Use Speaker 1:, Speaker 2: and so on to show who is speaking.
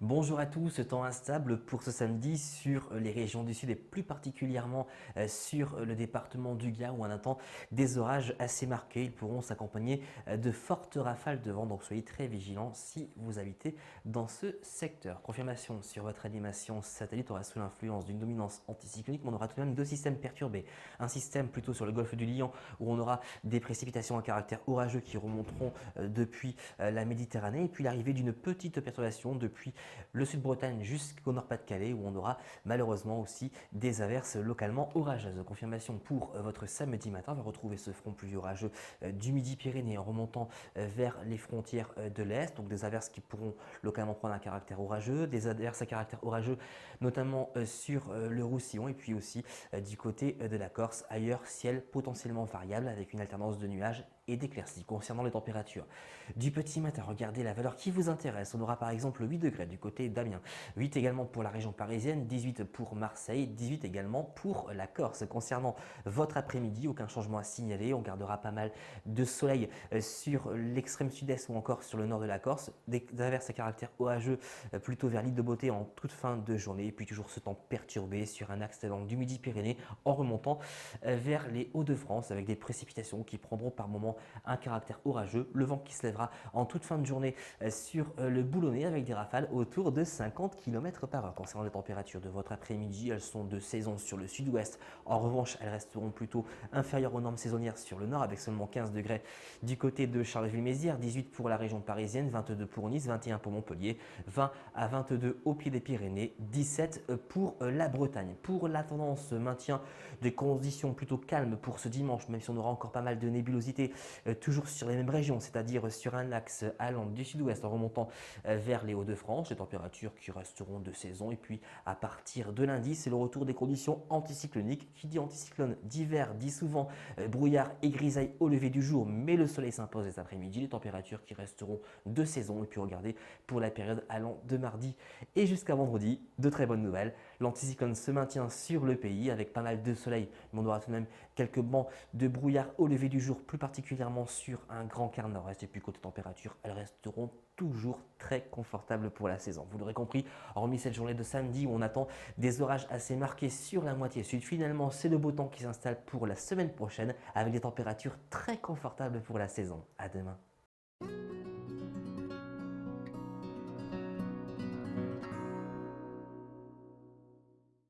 Speaker 1: Bonjour à tous, temps instable pour ce samedi sur les régions du sud et plus particulièrement sur le département du Gard où on attend des orages assez marqués. Ils pourront s'accompagner de fortes rafales de vent, donc soyez très vigilants si vous habitez dans ce secteur. Confirmation sur votre animation satellite, on aura sous l'influence d'une dominance anticyclonique, mais on aura tout de même deux systèmes perturbés. Un système plutôt sur le golfe du Lion où on aura des précipitations à caractère orageux qui remonteront depuis la Méditerranée et puis l'arrivée d'une petite perturbation depuis le sud-Bretagne jusqu'au nord-Pas-de-Calais où on aura malheureusement aussi des averses localement orageuses. Confirmation pour votre samedi matin, on va retrouver ce front pluvieux orageux du Midi-Pyrénées en remontant vers les frontières de l'Est, donc des averses qui pourront localement prendre un caractère orageux, des averses à caractère orageux notamment sur le Roussillon et puis aussi du côté de la Corse. Ailleurs, ciel potentiellement variable avec une alternance de nuages et d'éclaircies. Concernant les températures du petit matin, regardez la valeur qui vous intéresse. On aura par exemple 8 degrés du côté d'Amiens, 8 également pour la région parisienne, 18 pour Marseille, 18 également pour la Corse. Concernant votre après-midi, aucun changement à signaler. On gardera pas mal de soleil sur l'extrême sud-est ou encore sur le nord de la Corse. Des averses à caractère orageux plutôt vers l'île de Beauté en toute fin de journée. Et puis toujours ce temps perturbé sur un axe du Midi-Pyrénées en remontant vers les Hauts-de-France avec des précipitations qui prendront par moments un caractère orageux. Le vent qui se lèvera en toute fin de journée sur le Boulonnais avec des rafales autour de 50 km/h. Concernant les températures de votre après-midi, elles sont de saison sur le sud-ouest. En revanche, elles resteront plutôt inférieures aux normes saisonnières sur le nord avec seulement 15 degrés du côté de Charleville-Mézières, 18 pour la région parisienne, 22 pour Nice, 21 pour Montpellier, 20 à 22 au pied des Pyrénées, 17 pour la Bretagne. Pour la tendance maintien des conditions plutôt calmes pour ce dimanche, même si on aura encore pas mal de nébulosité, toujours sur les mêmes régions, c'est-à-dire sur un axe allant du sud-ouest en remontant vers les Hauts-de-France, les températures qui resteront de saison. Et puis à partir de lundi, c'est le retour des conditions anticycloniques. Qui dit anticyclone d'hiver dit souvent brouillard et grisaille au lever du jour, mais le soleil s'impose cet après-midi. Les températures qui resteront de saison. Et puis regardez pour la période allant de mardi et jusqu'à vendredi, de très bonnes nouvelles. L'anticyclone se maintient sur le pays avec pas mal de soleil, mais on aura tout de même quelques bancs de brouillard au lever du jour, plus particulièrement sur un grand quart nord-est. Et puis côté température, elles resteront toujours très confortables pour la saison. Vous l'aurez compris, hormis cette journée de samedi où on attend des orages assez marqués sur la moitié sud, finalement c'est le beau temps qui s'installe pour la semaine prochaine avec des températures très confortables pour la saison. À demain.